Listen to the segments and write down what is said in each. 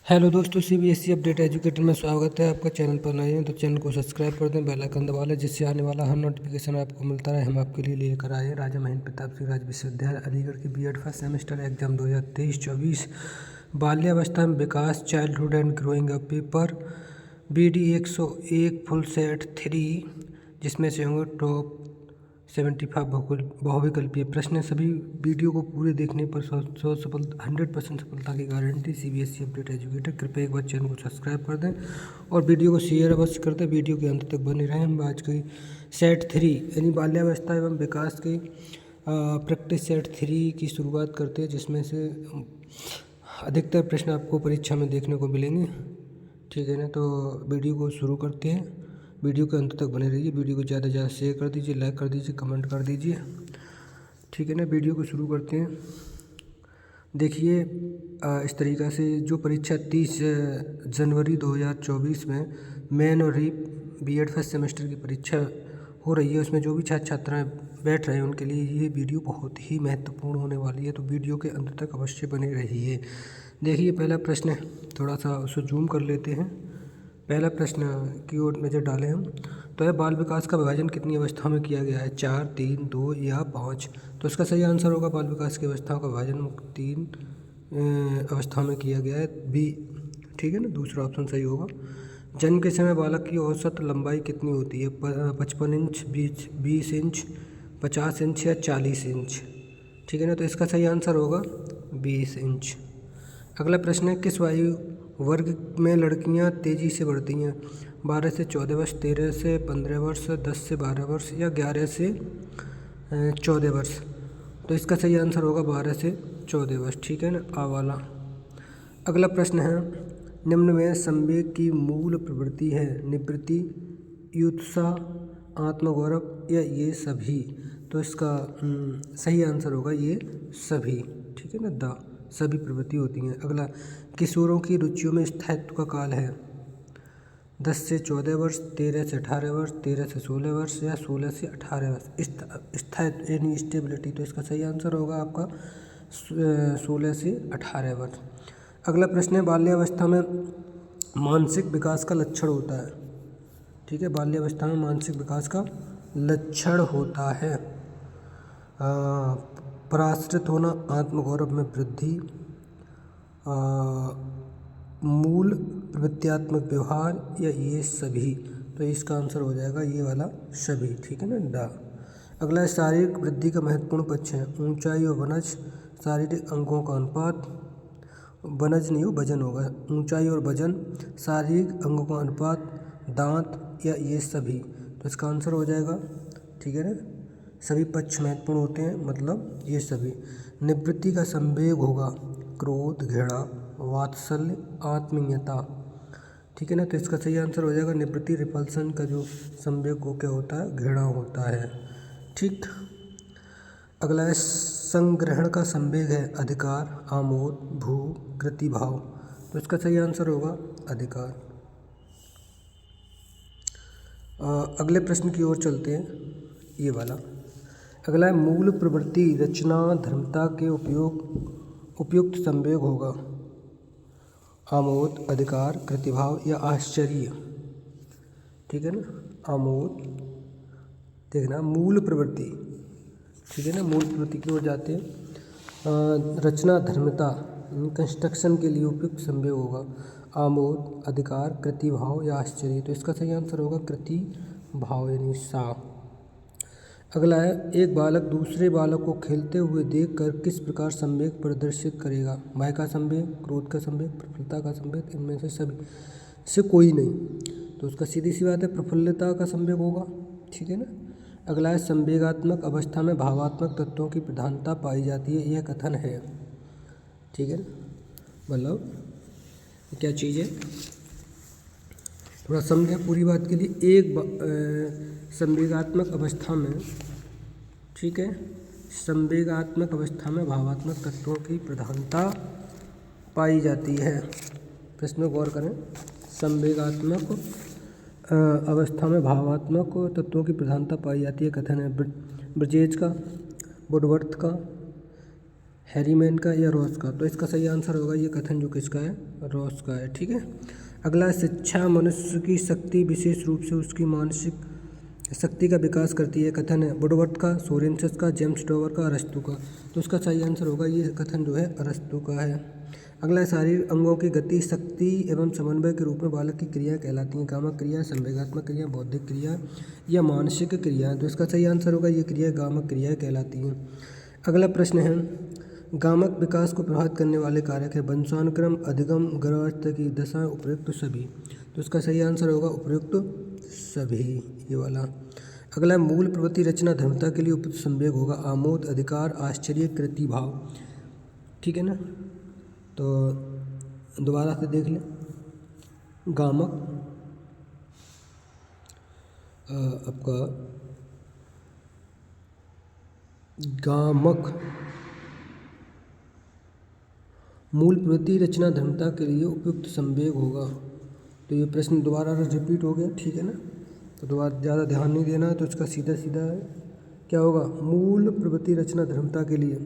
Hello दोस्तों, CBSE update educator में स्वागत है आपका। चैनल पर नए हैं तो चैनल को सब्सक्राइब कर दें, बेल आइकन दबा लें, जिससे आने वाला हर नोटिफिकेशन आपको मिलता रहे। हम आपके लिए लेकर आए हैं राजा महेंद्र प्रताप सिंह राज विश्वविद्यालय अलीगढ़ की बीएड फर्स्ट सेमेस्टर एग्जाम 2023-24 बाल्यावस्था में विकास, childhood and growing up paper BD 101 full set 3, जिसमें से होंगे टॉप 75 बहुविकल्पीय प्रश्न। सभी वीडियो को पूरे देखने पर 100% सफलता की गारंटी। सीबीएसई अपडेट एजुकेटर, कृपया एक बार चैनल को सब्सक्राइब कर दें और वीडियो को शेयर अवश्य कर दें। वीडियो के अंत तक बने रहें। हम आज की सेट 3 यानी बाल्यावस्था एवं विकास की प्रैक्टिस सेट 3 की शुरुआत करते हैं, जिसमें से अधिकतर प्रश्न आपको परीक्षा में देखने को मिलेंगे। ठीक है ना, तो वीडियो को शुरू करते हैं। वीडियो के अंत तक बने रहिए। वीडियो को ज़्यादा से ज़्यादा शेयर कर दीजिए, लाइक कर दीजिए, कमेंट कर दीजिए। ठीक है ना, वीडियो को शुरू करते हैं। देखिए, इस तरीक़ा से जो परीक्षा 30 जनवरी 2024 में मेन और री बीएड फर्स्ट सेमेस्टर की परीक्षा हो रही है, उसमें जो भी छात्र छात्राएँ बैठ रहे हैं उनके लिए ये वीडियो बहुत ही महत्वपूर्ण होने वाली है, तो वीडियो के अंत तक अवश्य बने रहिए। देखिए, पहला प्रश्न थोड़ा सा उसे जूम कर लेते हैं। पहला प्रश्न की ओर नज़र डालें हम, तो यह बाल विकास का विभाजन कितनी अवस्थाओं में किया गया है? 4, 3, 2 या 5? तो इसका सही आंसर होगा बाल विकास की अवस्थाओं का विभाजन 3 अवस्थाओं में किया गया है, बी। ठीक है ना, दूसरा ऑप्शन सही होगा। जन्म के समय बालक की औसत लंबाई कितनी होती है? 55 इंच, 20 इंच, 50 इंच या 40 इंच? ठीक है ना, तो इसका सही आंसर होगा 20 इंच। अगला प्रश्न है, किस आयु वर्ग में लड़कियां तेज़ी से बढ़ती हैं? 12 से 14 वर्ष, 13 से 15 वर्ष, 10 से 12 वर्ष या 11 से 14 वर्ष? तो इसका सही आंसर होगा 12 से 14 वर्ष। ठीक है ना, आ वाला। अगला प्रश्न है, निम्न में संवेग की मूल प्रवृत्ति है? निवृत्ति, युत्सा, आत्मगौरव या ये सभी? तो इसका सही आंसर होगा ये सभी। ठीक है ना, द सभी प्रवृत्ति होती हैं। अगला, किशोरों की रुचियों में स्थायित्व का काल है? 10 से 14 वर्ष, 13 से 18 वर्ष, 13 से 16 वर्ष या 16 से 18 वर्ष? स्थायित्व यानी स्टेबिलिटी, तो इसका सही आंसर होगा आपका 16 से 18 वर्ष। अगला प्रश्न है, बाल्यावस्था में मानसिक विकास का लक्षण होता है? ठीक है, बाल्यावस्था में मानसिक विकास का लक्षण होता है पराश्रित होना, आत्मगौरव में वृद्धि, मूल प्रवृत्त्यात्मक व्यवहार या ये सभी? तो इसका आंसर हो जाएगा ये वाला सभी। ठीक है ना, ड। अगला, शारीरिक वृद्धि का महत्वपूर्ण पक्ष है? ऊंचाई और वनज, शारीरिक अंगों का अनुपात, वनज नहीं हो वजन होगा, ऊंचाई और वजन, शारीरिक अंगों का अनुपात, दांत या ये सभी? तो इसका आंसर हो जाएगा, ठीक है ना, सभी पक्ष महत्वपूर्ण होते हैं, मतलब ये सभी। निवृत्ति का संवेग होगा क्रोध, घृणा, वात्सल्य, आत्मीयता। ठीक है ना, तो इसका सही आंसर हो जाएगा निवृत्ति। रिपल्सन का जो संवेग वो क्या होता है? घृणा होता है। ठीक। अगला है, संग्रहण का संवेग है? अधिकार, आमोद, भू, कृतिभाव? तो इसका सही आंसर होगा अधिकार। अगले प्रश्न की ओर चलते हैं, ये वाला। अगला है, मूल प्रवृत्ति, रचना, धर्मता के उपयुक्त संवेग होगा? आमोद, अधिकार, कृतिभाव या आश्चर्य? ठीक है ना, आमोद। देखना, मूल प्रवृत्ति। ठीक है ना, मूल प्रवृत्ति की ओर जाते हैं। रचना, धर्मता, कंस्ट्रक्शन के लिए उपयुक्त संवेग होगा? आमोद, अधिकार, कृतिभाव या आश्चर्य? तो इसका सही आंसर होगा कृतिभाव यानी सा। अगला है, एक बालक दूसरे बालक को खेलते हुए देखकर किस प्रकार संवेग प्रदर्शित करेगा? भय का संवेग, क्रोध का संवेग, प्रफुल्लता का संवेग, इनमें से सभी से कोई नहीं? तो उसका सीधी सी बात है प्रफुल्लता का संवेग होगा। ठीक है ना। अगला है, संवेगात्मक अवस्था में भावात्मक तत्वों की प्रधानता पाई जाती है, यह कथन है? ठीक है ना, मतलब क्या चीज़ है, थोड़ा समझें पूरी बात के लिए। संवेगात्मक अवस्था में, ठीक है, संवेगात्मक अवस्था में भावात्मक तत्वों की प्रधानता पाई जाती है। प्रश्न में गौर करें, संवेगात्मक अवस्था में भावात्मक तत्वों की प्रधानता पाई जाती है, कथन है? ब्रजेज का, वुडवर्थ का, हैरीमैन का या रॉस का। तो इसका सही आंसर होगा ये कथन जो किसका है, रॉस का है। ठीक है। अगला, शिक्षा मनुष्य की शक्ति विशेष रूप से उसकी मानसिक शक्ति का विकास करती है, कथन है वुडवर्थ का, सोरेनसस का, जेम्स टॉवर का, अरस्तु का। तो इसका सही आंसर होगा ये कथन जो है अरस्तु का है। अगला, शारीरिक अंगों की गति, शक्ति एवं समन्वय के रूप में बालक की क्रिया कहलाती हैं, कामक क्रिया, संवेगात्मक क्रिया, बौद्धिक क्रिया या मानसिक क्रिया। तो इसका सही आंसर होगा ये क्रिया गामक क्रिया कहलाती हैं। अगला प्रश्न है, गामक विकास को प्रभावित करने वाले कारक है वंशानुक्रम, अधिगम, गर्भावस्था की दशा, उपयुक्त सभी। तो इसका सही आंसर होगा उपयुक्त सभी, ये वाला। अगला, मूल प्रवृत्ति रचना धर्मता के लिए उपयुक्त संवेग होगा आमोद, अधिकार, आश्चर्य, कृति भाव। ठीक है ना। तो दोबारा से देख लें, गामक आपका गामक मूल प्रवृत्ति रचना धर्मता के लिए उपयुक्त संवेग होगा। तो ये प्रश्न दोबारा रिपीट हो गया। ठीक है ना। तो दोबारा ज़्यादा ध्यान नहीं देना है, तो इसका सीधा सीधा है क्या होगा, मूल प्रवृत्ति रचना धर्मता के लिए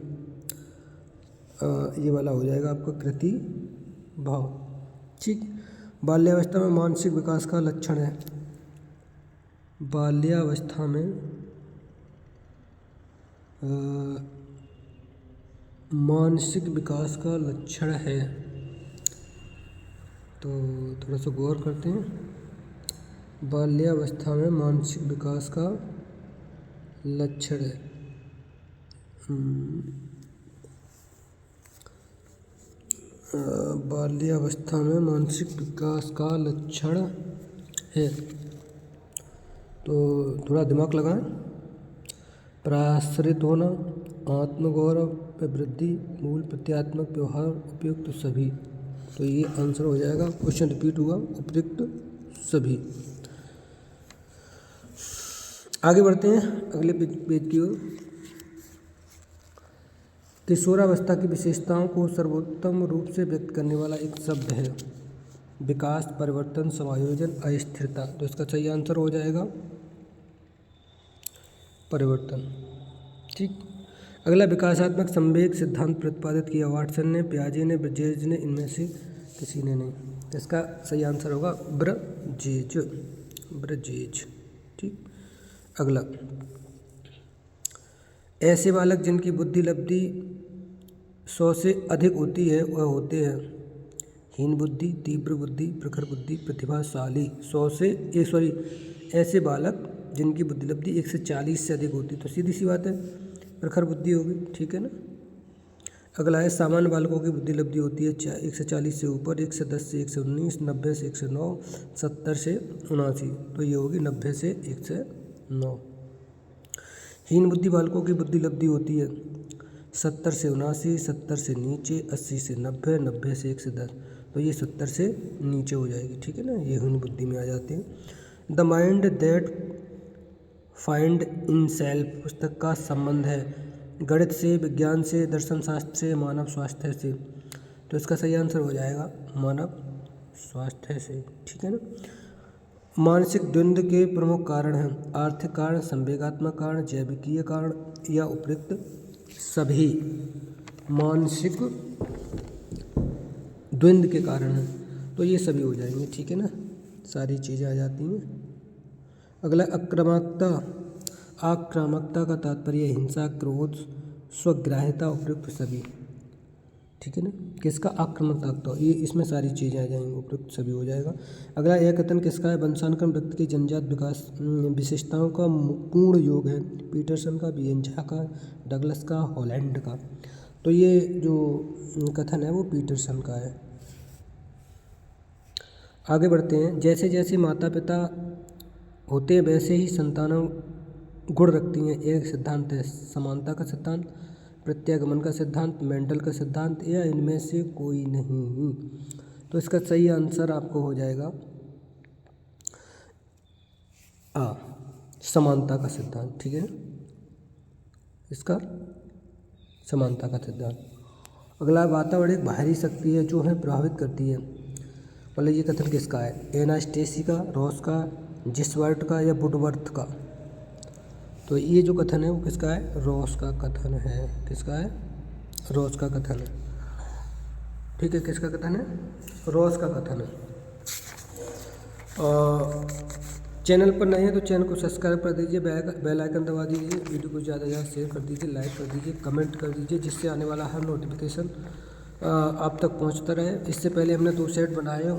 ये वाला हो जाएगा आपका कृति भाव। ठीक। बाल्यावस्था में मानसिक विकास का लक्षण है, बाल्यावस्था में मानसिक विकास का लक्षण है। तो थोड़ा सा गौर करते हैं। बाल्यावस्था में मानसिक विकास का लक्षण है। बाल्यावस्था में मानसिक विकास का लक्षण है। तो थोड़ा दिमाग लगाएं। प्रसारित होना, आत्मगौरव पे वृद्धि, मूल प्रत्यात्मक व्यवहार, उपयुक्त सभी। तो ये आंसर हो जाएगा, क्वेश्चन रिपीट हुआ, उपयुक्त सभी। आगे बढ़ते हैं अगले पेज की ओर। किशोरावस्था की विशेषताओं को सर्वोत्तम रूप से व्यक्त करने वाला एक शब्द है विकास, परिवर्तन, समायोजन, अस्थिरता। तो इसका सही आंसर हो जाएगा परिवर्तन। ठीक। अगला, विकासात्मक संवेग सिद्धांत प्रतिपादित किया वाटसन ने, पियाजे ने, ब्रजेज ने, इनमें से किसी ने नहीं। इसका सही आंसर होगा ब्रजेज, ब्रजेज। ठीक। अगला, ऐसे बालक जिनकी बुद्धि लब्धि 100 से अधिक होती है वह होते हैं हीन बुद्धि, तीव्र बुद्धि, प्रखर बुद्धि, प्रतिभाशाली। ऐसे बालक जिनकी बुद्धि लब्धि 1 से 40 से अधिक होती है, तो सीधी सी बात है प्रखर बुद्धि होगी। ठीक है ना। अगला है, सामान्य बालकों की बुद्धि लब्धि होती है 1 से 40 से ऊपर, 1 से 10 से 1 से 19, 90 से 1 से 9, 70 से 79। तो ये होगी 90 से 1 से 9। हीन बुद्धि बालकों की बुद्धि लब्धि होती है 70 से 79, 70 से नीचे, 80 से 90, 90 से 1 से 10। तो ये 70 से नीचे हो जाएगी। ठीक है ना। ये हीन बुद्धि में आ जाते हैं। The mind that find in self पुस्तक का संबंध है गणित से, विज्ञान से, दर्शन शास्त्र से, मानव स्वास्थ्य से। तो इसका सही आंसर हो जाएगा मानव स्वास्थ्य से। ठीक है ना। मानसिक द्वंद्व के प्रमुख कारण हैं आर्थिक कारण, संवेगात्मक कारण, जैविकीय कारण या उपयुक्त सभी। मानसिक द्वंद्व के कारण हैं तो ये सभी हो जाएंगे। ठीक है ना। सारी चीज़ें आ जाती हैं। अगला, आक्रामकता का तात्पर्य हिंसा, क्रोध, स्वग्राह्यता, उपयुक्त सभी। ठीक है ना। किसका, आक्रामकता, ये इसमें सारी चीज़ें आ जाएंगी, उपयुक्त सभी हो जाएगा। अगला, यह कथन किसका है, वंशानुक्रम व्यक्ति की जन्मजात विकास विशेषताओं का पूर्ण योग है पीटरसन का, बिएंझा का, डगलस का, हॉलैंड का। तो ये जो कथन है वो पीटरसन का है। आगे बढ़ते हैं। जैसे जैसे माता पिता होते हैं वैसे ही संतानों गुण रखती हैं। एक सिद्धांत है समानता का सिद्धांत, प्रत्यागमन का सिद्धांत, मेंडल का सिद्धांत, या इनमें से कोई नहीं। तो इसका सही आंसर आपको हो जाएगा समानता का सिद्धांत। ठीक है। इसका समानता का सिद्धांत। अगला, वातावरण एक बाहरी शक्ति है जो है प्रभावित करती है। मतलब ये कथन किसका है, एनास्टेसी का, रॉस का, जिसवर्ट का या वुडवर्थ का। तो ये जो कथन है वो किसका है, रॉस का कथन है। किसका है, रॉस का कथन है। ठीक है, किसका कथन है? रॉस का कथन है। चैनल पर नए हैं तो चैनल को सब्सक्राइब कर दीजिए, बेल आइकन दबा दीजिए, वीडियो को ज़्यादा से ज़्यादा शेयर कर दीजिए, लाइक कर दीजिए, कमेंट कर दीजिए, जिससे आने वाला हर नोटिफिकेशन आप तक पहुंचता रहे। इससे पहले हमने 2 सेट बनाए हैं,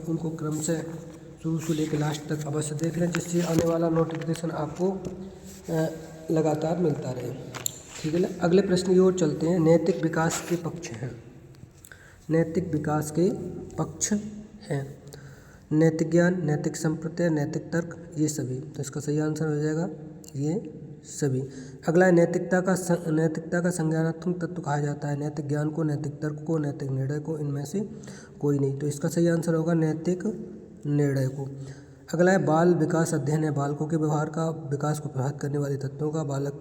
उनको क्रम से शुरू से लेकर लास्ट तक अवश्य देख लें, जिससे आने वाला नोटिफिकेशन आपको लगातार मिलता रहे। ठीक है ना। अगले प्रश्न की ओर चलते हैं। नैतिक विकास के पक्ष हैं। नैतिक विकास के पक्ष हैं नैतिक ज्ञान, नैतिक संप्रत्यय, नैतिक तर्क, ये सभी। तो इसका सही आंसर हो जाएगा ये सभी। अगला है नैतिकता का संज्ञानात्मक तत्व कहा जाता है। नैतिक ज्ञान को, नैतिक तर्क को, नैतिक निर्णय को, इनमें से कोई नहीं। तो इसका सही आंसर होगा नैतिक निर्णय को। अगला है बाल विकास अध्ययन है। बालकों के व्यवहार का विकास को प्रभावित करने वाले तत्वों का, बालक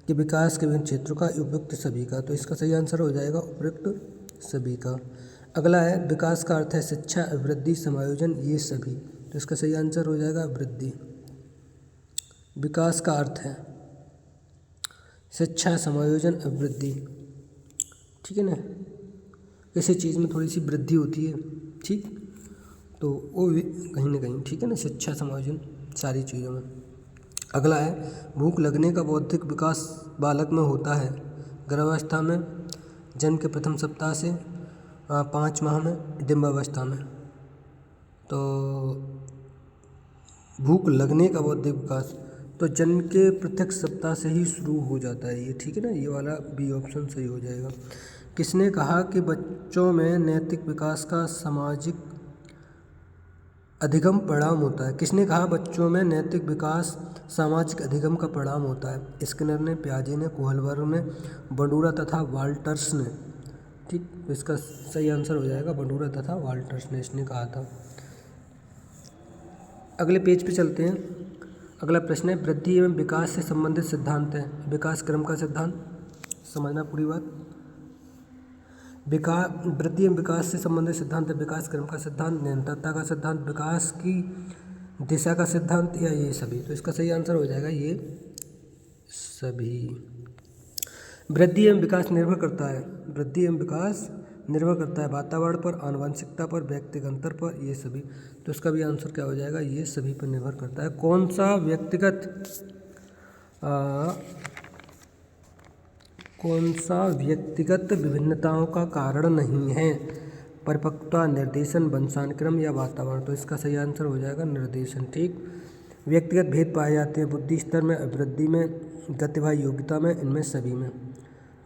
के विकास के विभिन्न क्षेत्रों का, उपयुक्त सभी का। तो इसका सही आंसर हो जाएगा उपयुक्त सभी का। अगला है विकास का अर्थ है शिक्षा, वृद्धि, समायोजन, ये सभी। तो इसका सही आंसर हो जाएगा वृद्धि। विकास का अर्थ है शिक्षा, समायोजन, वृद्धि। ठीक है ना। किसी चीज़ में थोड़ी सी वृद्धि होती है, ठीक, तो वो भी कहीं ना कहीं, ठीक है ना, शिक्षा, समायोजन, सारी चीज़ों में। अगला है भूख लगने का बौद्धिक विकास बालक में होता है गर्भावस्था में, जन्म के प्रथम सप्ताह से 5 माह में, डिम्बावस्था में। तो भूख लगने का बौद्धिक विकास तो जन्म के प्रत्येक सप्ताह से ही शुरू हो जाता है ये। ठीक है ना, ये वाला बी ऑप्शन सही हो जाएगा। किसने कहा कि बच्चों में नैतिक विकास का सामाजिक अधिगम परिणाम होता है? किसने कहा बच्चों में नैतिक विकास सामाजिक अधिगम का परिणाम होता है? स्किनर ने, पियाजे ने, कोहलबर्ग ने, बंडूरा तथा वाल्टर्स ने। ठीक, तो इसका सही आंसर हो जाएगा बंडूरा तथा वाल्टर्स ने इसने कहा था। अगले पेज पे चलते हैं। अगला प्रश्न है वृद्धि एवं विकास से संबंधित सिद्धांत है। विकास क्रम का सिद्धांत, समझना पूरी बात। वृद्धि एवं विकास से संबंधित सिद्धांत है विकास क्रम का सिद्धांत, निरंतरता का सिद्धांत, विकास की दिशा का सिद्धांत, या ये सभी। तो इसका सही आंसर हो जाएगा ये सभी। वृद्धि एवं विकास निर्भर करता है, वृद्धि एवं विकास निर्भर करता है वातावरण पर, आनुवंशिकता पर, व्यक्तिगत अंतर पर, ये सभी। तो इसका भी आंसर क्या हो जाएगा? ये सभी पर निर्भर करता है। कौन सा व्यक्तिगत विभिन्नताओं का कारण नहीं है? परिपक्वता, निर्देशन, वंशानुक्रम या वातावरण। तो इसका सही आंसर हो जाएगा निर्देशन। ठीक, व्यक्तिगत भेद पाए जाते हैं बुद्धि स्तर में, वृद्धि में, गतिवाही योग्यता में, इनमें सभी में।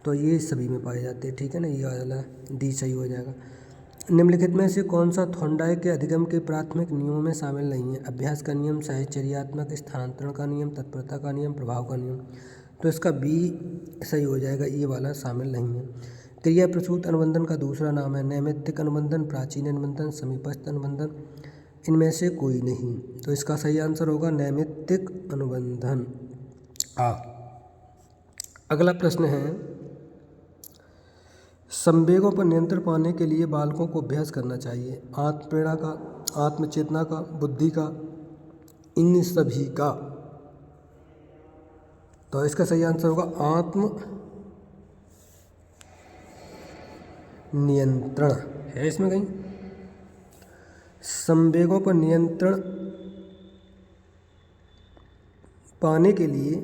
तो ये सभी में पाए जाते हैं। ठीक है ना, ये वाला डी सही हो जाएगा। निम्नलिखित में से कौन सा थॉर्नडाइक के अधिगम के प्राथमिक नियमों में शामिल नहीं है? अभ्यास का नियम, साहचर्यात्मक स्थानांतरण का नियम, तत्परता का नियम, प्रभाव का नियम। तो इसका बी सही हो जाएगा, ये वाला शामिल नहीं है। क्रिया प्रसूत अनुबंधन का दूसरा नाम है नैमित्तिक अनुबंधन, प्राचीन अनुबंधन, समीपस्थ अनुबंधन, इनमें से कोई नहीं। तो इसका सही आंसर होगा नैमित्तिक अनुबंधन। अगला प्रश्न है संवेगों पर नियंत्रण पाने के लिए बालकों को अभ्यास करना चाहिए। आत्मप्रेरणा का, आत्मचेतना का, बुद्धि का, इन सभी का। तो इसका सही आंसर होगा आत्म नियंत्रण है इसमें कहीं। संवेगों पर नियंत्रण पाने के लिए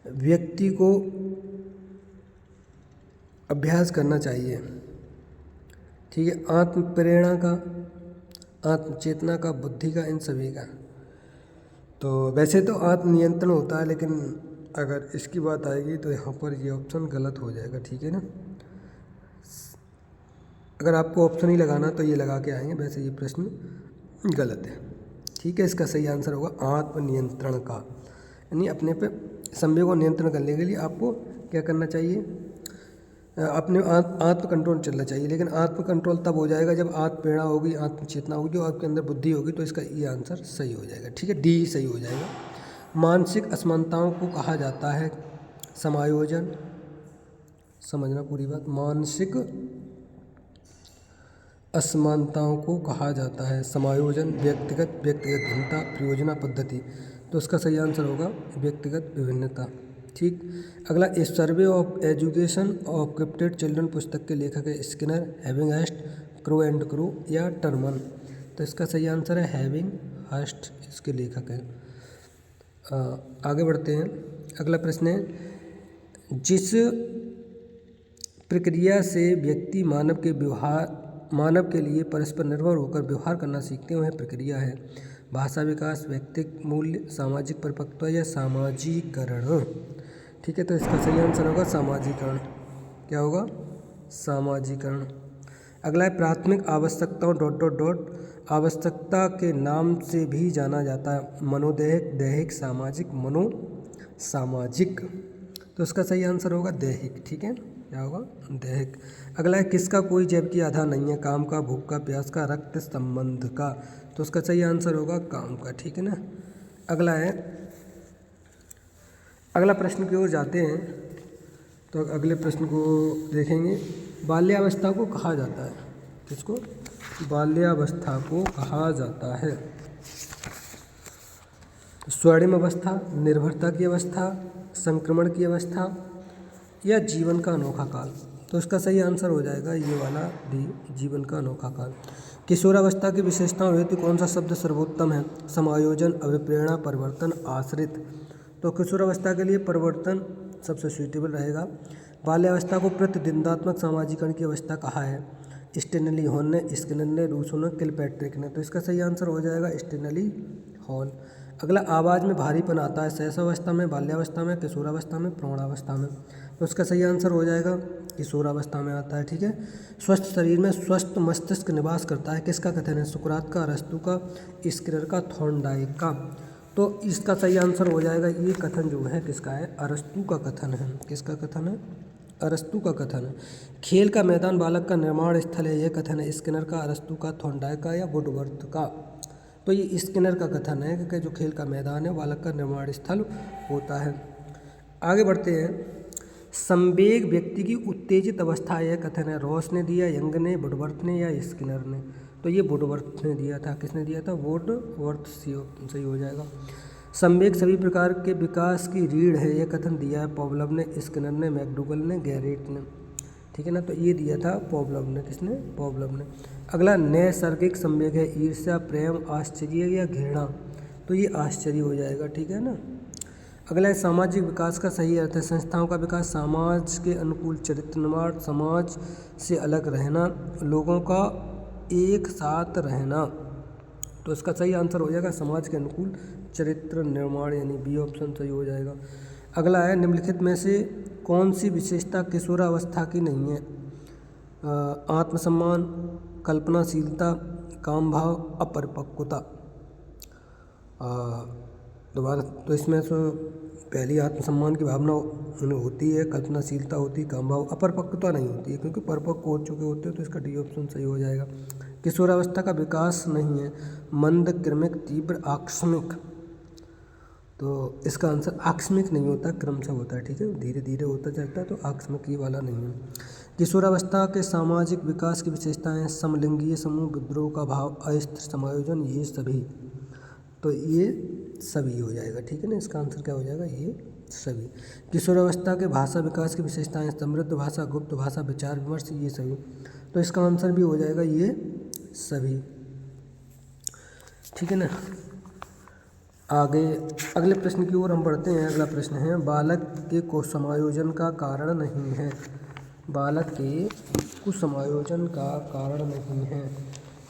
व्यक्ति को अभ्यास करना चाहिए। ठीक है, आत्म प्रेरणा का, आत्मचेतना का, बुद्धि का, इन सभी का। तो वैसे तो आत्मनियंत्रण होता है, लेकिन अगर इसकी बात आएगी तो यहाँ पर ये ऑप्शन गलत हो जाएगा। ठीक है ना, अगर आपको ऑप्शन ही लगाना तो ये लगा के आएंगे, वैसे ये प्रश्न गलत है। ठीक है, इसका सही आंसर होगा आत्मनियंत्रण का, यानी अपने पे संवेग को नियंत्रण करने के लिए आपको क्या करना चाहिए? अपने आत्म कंट्रोल चलना चाहिए। लेकिन आत्म कंट्रोल तब हो जाएगा जब आत्म प्रेरणा होगी, आत्मचेतना होगी, और आपके अंदर बुद्धि होगी। तो इसका ये आंसर सही हो जाएगा। ठीक है, डी सही हो जाएगा। मानसिक असमानताओं को कहा जाता है समायोजन, समझना पूरी बात। मानसिक असमानताओं को कहा जाता है समायोजन, व्यक्तिगत भिन्नता, प्रयोजना पद्धति। तो इसका सही आंसर होगा व्यक्तिगत विभिन्नता। ठीक। अगला, a survey of education of gifted children पुस्तक के लेखक है Skinner, Havighurst, Crow and Crow या टर्मन। तो इसका सही आंसर है हैविंग हर्स्ट, इसके लेखक है। आगे बढ़ते हैं। अगला प्रश्न है, जिस प्रक्रिया से व्यक्ति मानव के लिए परस्पर निर्भर होकर व्यवहार करना सीखते हैं वह प्रक्रिया है भाषा विकास, व्यक्तिक मूल्य, सामाजिक परिपक्वता या सामाजीकरण। ठीक है, तो इसका सही आंसर होगा सामाजीकरण। क्या होगा? सामाजीकरण। अगला है, प्राथमिक आवश्यकताओं डॉट डॉट डॉट आवश्यकता के नाम से भी जाना जाता है मनोदैहिक, दैहिक, सामाजिक, मनोसामाजिक। तो इसका सही आंसर होगा दैहिक। ठीक है, क्या होगा? दैहिक। अगला है, किसका कोई जबकि आधा नहीं है, काम का, भूख का, प्यास का, रक्त संबंध का। तो उसका सही आंसर होगा काम का। ठीक है ना। अगला है, अगला प्रश्न की ओर जाते हैं। तो अगले प्रश्न को देखेंगे, बाल्यावस्था को कहा जाता है, किसको? बाल्यावस्था को कहा जाता है स्वर्णिम अवस्था, निर्भरता की अवस्था, संक्रमण की अवस्था या जीवन का अनोखा काल। तो इसका सही आंसर हो जाएगा ये वाला डी, जीवन का अनोखा काल। किशोरावस्था की विशेषताओं हेतु कौन सा शब्द सर्वोत्तम है? समायोजन, अभिप्रेरणा, परिवर्तन, आश्रित। तो किशोरावस्था के लिए परिवर्तन सबसे सूटेबल रहेगा। बाल्यावस्था को प्रतिद्वंद्वात्मक सामाजिकरण की अवस्था कहा है स्टेनली हॉल ने, स्किनर ने, रूसो ने, किलपैट्रिक ने। तो इसका सही आंसर हो जाएगा स्टेनली हॉल। अगला, आवाज़ में भारीपन आता है शैशवावस्था में, बाल्यावस्था में, किशोरावस्था में, प्रौढ़ावस्था में। तो इसका सही आंसर हो जाएगा किशोरावस्था में आता है। ठीक है। स्वस्थ शरीर में स्वस्थ मस्तिष्क निवास करता है, किसका कथन है? सुकरात का, अरस्तू का, स्किनर का, थॉर्नडाइक का। तो इसका सही आंसर हो जाएगा ये कथन जो है किसका है? अरस्तू का कथन है। किसका कथन है? अरस्तू का कथन है। खेल का मैदान बालक का निर्माण स्थल है, यह कथन है स्किनर का, अरस्तू का, थॉर्नडाइक का या वुडवर्थ का। तो ये स्किनर का कथन है कि जो खेल का मैदान है बालक का निर्माण स्थल होता है। आगे बढ़ते हैं। संवेग व्यक्ति की उत्तेजित अवस्था, यह कथन है रॉस ने दिया, यंग ने, वुडवर्थ ने या स्किनर ने। तो ये वुडवर्थ ने दिया था। किसने दिया था? वुडवर्थ। सही हो जाएगा। संवेग सभी प्रकार के विकास की रीढ़ है, यह कथन दिया है पॉवलव ने, स्किनर ने, मैकडूगल ने, गैरेट ने। ठीक है ना। तो ये दिया था पॉवलव ने। किसने? पॉवलव ने। अगला, नैसर्गिक संवेग है ईर्ष्या, प्रेम, आश्चर्य या घृणा। तो ये आश्चर्य हो जाएगा। ठीक है ना। अगला है, सामाजिक विकास का सही अर्थ है संस्थाओं का विकास, समाज के अनुकूल चरित्र निर्माण, समाज से अलग रहना, लोगों का एक साथ रहना। तो इसका सही आंसर हो जाएगा समाज के अनुकूल चरित्र निर्माण, यानी बी ऑप्शन सही हो जाएगा। अगला है, निम्नलिखित में से कौन सी विशेषता किशोरावस्था की नहीं है? आत्मसम्मान, कल्पनाशीलता, काम भाव, अपरिपक्वता। दोबारा, तो इसमें से पहली आत्मसम्मान की भावना होती है, कल्पनाशीलता होती है, काम भाव, अपरिपक्वता नहीं होती है क्योंकि परिपक्व हो चुके होते हैं। तो इसका डी ऑप्शन सही हो जाएगा। किशोरावस्था का विकास नहीं है मंद, क्रमिक, तीव्र, आकस्मिक। तो इसका आंसर आकस्मिक नहीं होता, क्रमशः होता है। ठीक है, धीरे धीरे होता जाता है। तो आकस्मिक ये वाला नहीं है। किशोरावस्था के सामाजिक विकास की विशेषताएं समलिंगीय समूह, विद्रोह का भाव, अस्थिर समायोजन, ये सभी। तो ये सभी हो जाएगा। ठीक है ना। इसका आंसर क्या हो जाएगा? ये सभी। किशोरावस्था के भाषा विकास की विशेषताएं समृद्ध भाषा, गुप्त भाषा, विचार विमर्श, ये सभी। तो इसका आंसर भी हो जाएगा ये सभी। ठीक है ना। आगे अगले प्रश्न की ओर हम बढ़ते हैं। अगला प्रश्न है, बालक के कुसमायोजन का कारण नहीं है। बालक के कुसमायोजन का कारण नहीं है।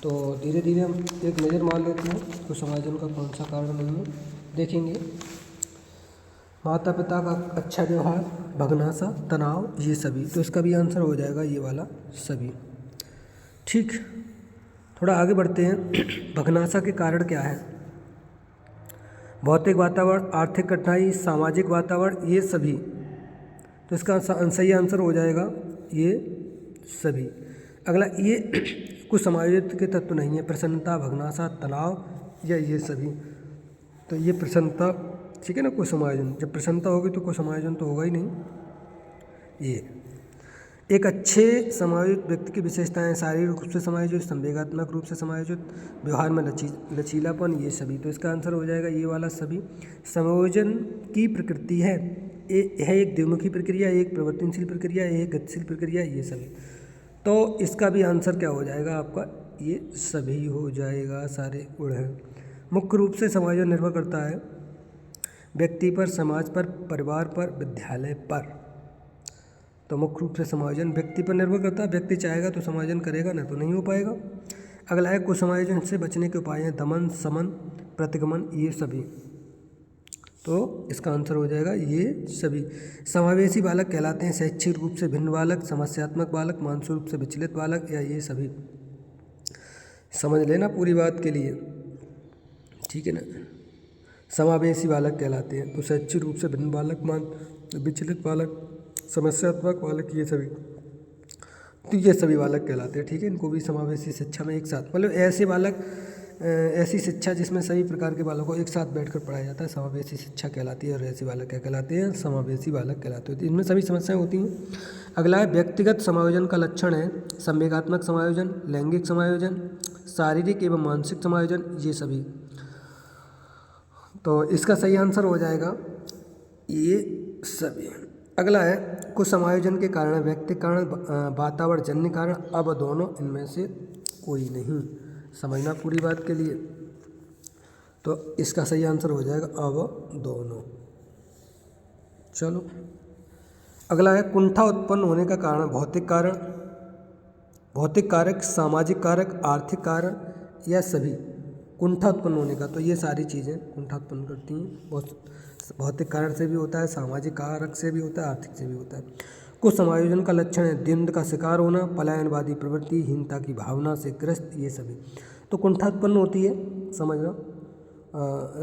तो धीरे धीरे हम एक नज़र मार लेते हैं कुसमायोजन का कौन सा कारण नहीं है। देखेंगे, माता पिता का अच्छा व्यवहार, भगनासा, तनाव, ये सभी। तो इसका भी आंसर हो जाएगा ये वाला सभी। ठीक, थोड़ा आगे बढ़ते हैं। भगनासा के कारण क्या है? भौतिक वातावरण, आर्थिक कठिनाई, सामाजिक वातावरण, ये सभी। तो इसका सही आंसर हो जाएगा ये सभी। अगला, ये कुछ समायोजित के तत्व नहीं है, प्रसन्नता, भगनासा, तनाव या ये सभी। तो ये प्रसन्नता, ठीक है ना। कोई समायोजन, जब प्रसन्नता होगी तो कोई समायोजन तो होगा ही नहीं। ये एक अच्छे समायोजित व्यक्ति की विशेषताएं शारीरिक रूप से समायोजित, संवेगात्मक रूप से समायोजित, व्यवहार में लचीलापन, ये सभी। तो इसका आंसर हो जाएगा ये वाला सभी। समायोजन की प्रकृति है यह एक द्विमुखी प्रक्रिया, एक परिवर्तनशील प्रक्रिया, एक गतिशील प्रक्रिया, ये सभी। तो इसका भी आंसर क्या हो जाएगा आपका, ये सभी हो जाएगा, सारे गुण हैं। मुख्य रूप से समायोजन निर्भर करता है व्यक्ति पर, समाज पर, परिवार पर, विद्यालय पर। तो मुख्य रूप से समायोजन व्यक्ति पर निर्भर करता है, व्यक्ति चाहेगा तो समायोजन करेगा, ना तो नहीं हो पाएगा। अगला है कुसमायोजन से बचने के उपाय हैं दमन, समन, प्रतिगमन, ये सभी। तो इसका आंसर हो जाएगा ये सभी। समावेशी बालक कहलाते हैं शैक्षिक रूप से भिन्न बालक, समस्यात्मक बालक, मानसिक रूप से विचलित बालक, या ये सभी। समझ लेना पूरी बात के लिए, ठीक है ना। समावेशी बालक कहलाते हैं तो शैक्षिक रूप से भिन्न बालक, विचलित बालक, समस्यात्मक बालक, ये सभी। तो ये सभी बालक कहलाते हैं, ठीक है। इनको भी समावेशी शिक्षा में एक साथ, मतलब ऐसे बालक, ऐसी शिक्षा जिसमें सभी प्रकार के बालकों को एक साथ बैठकर पढ़ाया जाता है, समावेशी शिक्षा कहलाती है। और ऐसे बालक क्या कहलाते हैं, समावेशी बालक कहलाते हैं। इनमें सभी समस्याएं होती हैं। अगला है व्यक्तिगत समायोजन का लक्षण है संवेगात्मक समायोजन, लैंगिक समायोजन, शारीरिक एवं मानसिक समायोजन, ये सभी। तो इसका सही आंसर हो जाएगा ये सभी। अगला है कुछ समायोजन के कारण व्यक्ति कारण, वातावरण जन्य कारण, अब दोनों, इनमें से कोई नहीं। समझना पूरी बात के लिए। तो इसका सही आंसर हो जाएगा अब दोनों। चलो अगला है कुंठा उत्पन्न होने का कारण भौतिक कारण, भौतिक कारक, सामाजिक कारक, आर्थिक कारण, या सभी। कुंठा उत्पन्न होने का, तो ये सारी चीज़ें कुंठा उत्पन्न करती हैं। बहुत भौतिक कारण से भी होता है, सामाजिक कारक से भी होता है, आर्थिक से भी होता है। कुछ समायोजन का लक्षण है द्वंद्व का शिकार होना, पलायनवादी प्रवृत्ति, हीनता की भावना से ग्रस्त, ये सभी। तो कुंठा उत्पन्न होती है, समझना,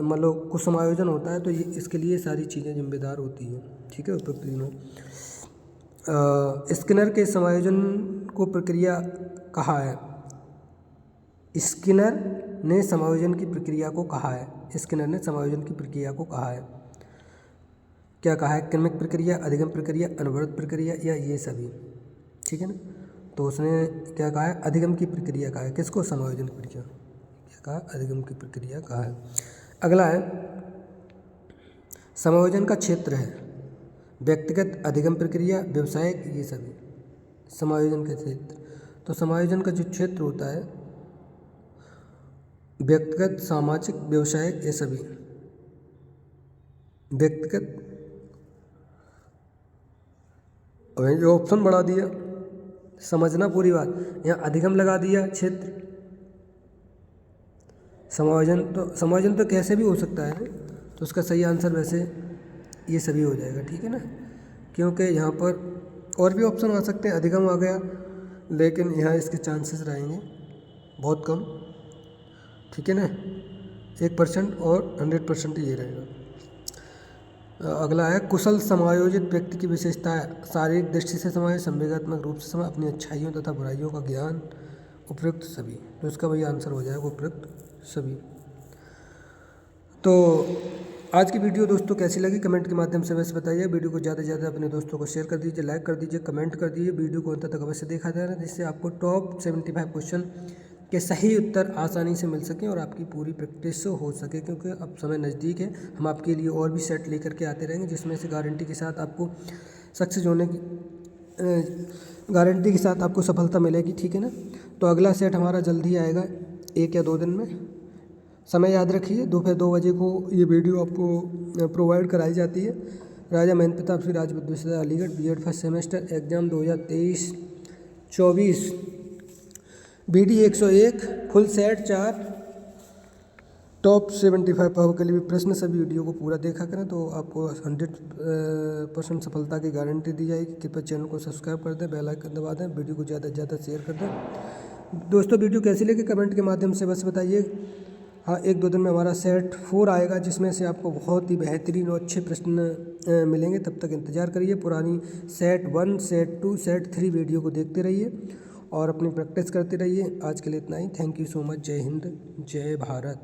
मतलब कुछ समायोजन होता है तो ये इसके लिए सारी चीज़ें जिम्मेदार होती हैं, ठीक है। उपयुक्त तीनों। स्किनर के समायोजन को प्रक्रिया कहा है, स्किनर ने समायोजन की प्रक्रिया को कहा है, स्किनर ने समायोजन की प्रक्रिया को कहा है। क्या कहा है, क्रमिक प्रक्रिया, अधिगम प्रक्रिया, अनवरत प्रक्रिया, या ये सभी, ठीक है ना। तो उसने क्या कहा है, अधिगम की प्रक्रिया कहा है। किसको, समायोजन की प्रक्रिया, क्या कहा, अधिगम की प्रक्रिया कहा है। अगला है समायोजन का क्षेत्र है व्यक्तिगत, अधिगम प्रक्रिया, व्यवसायिक, ये सभी। समायोजन का क्षेत्र, तो समायोजन का जो क्षेत्र होता है व्यक्तिगत, सामाजिक, व्यवसायिक, ये सभी। व्यक्तिगत, और ये ऑप्शन बढ़ा दिया, समझना पूरी बात। यहाँ अधिगम लगा दिया क्षेत्र, समायोजन तो कैसे भी हो सकता है, तो उसका सही आंसर वैसे ये सभी हो जाएगा, ठीक है ना। क्योंकि यहाँ पर और भी ऑप्शन आ सकते हैं, अधिगम आ गया, लेकिन यहाँ इसके चांसेस रहेंगे बहुत कम, ठीक है ना। 1% और 100% ये रहेगा। अगला है कुशल समायोजित व्यक्ति की विशेषता है शारीरिक दृष्टि से समायोजित, संवेगात्मक रूप से समय, अपनी अच्छाइयों तथा बुराइयों का ज्ञान, उपयुक्त सभी। तो इसका वही आंसर हो जाएगा उपयुक्त सभी। तो आज की वीडियो दोस्तों कैसी लगी कमेंट के माध्यम से वैसे बताइए। वीडियो को ज़्यादा से ज़्यादा अपने दोस्तों को शेयर कर दीजिए, लाइक कर दीजिए, कमेंट कर दीजिए। वीडियो को अंत तक अवश्य देखा जाए, जिससे आपको टॉप 75 क्वेश्चन के सही उत्तर आसानी से मिल सकें और आपकी पूरी प्रैक्टिस हो सके। क्योंकि अब समय नज़दीक है, हम आपके लिए और भी सेट लेकर के आते रहेंगे, जिसमें से गारंटी के साथ आपको सक्सेस होने की गारंटी के साथ आपको सफलता मिलेगी, ठीक है ना। तो अगला सेट हमारा जल्दी आएगा, 1 या 2 दिन में। समय याद रखिए, दोपहर 2 बजे को ये वीडियो आपको प्रोवाइड कराई जाती है। राजा महेंद्र प्रताप सिंह राजपूत विश्वविद्यालय Aligarh, B Ed first semester exam 2023-24, BD 101 full set 4 top 75 power के लिए प्रश्न। सभी वीडियो को पूरा देखा करें तो आपको 100% सफलता की गारंटी दी जाएगी। कृपया चैनल को सब्सक्राइब कर दें, बेल आइकन दबा दें, वीडियो को ज़्यादा से ज़्यादा शेयर कर दें। दोस्तों वीडियो कैसी लगी कमेंट के माध्यम से बस बताइए। हाँ, 1-2 दिन में हमारा सेट 4 आएगा, जिसमें से आपको बहुत ही बेहतरीन और अच्छे प्रश्न मिलेंगे। तब तक इंतज़ार करिए। पुरानी सेट 1, सेट 2, सेट 3 वीडियो को देखते रहिए और अपनी प्रैक्टिस करते रहिए। आज के लिए इतना ही। Thank you so much. जय हिंद, जय भारत।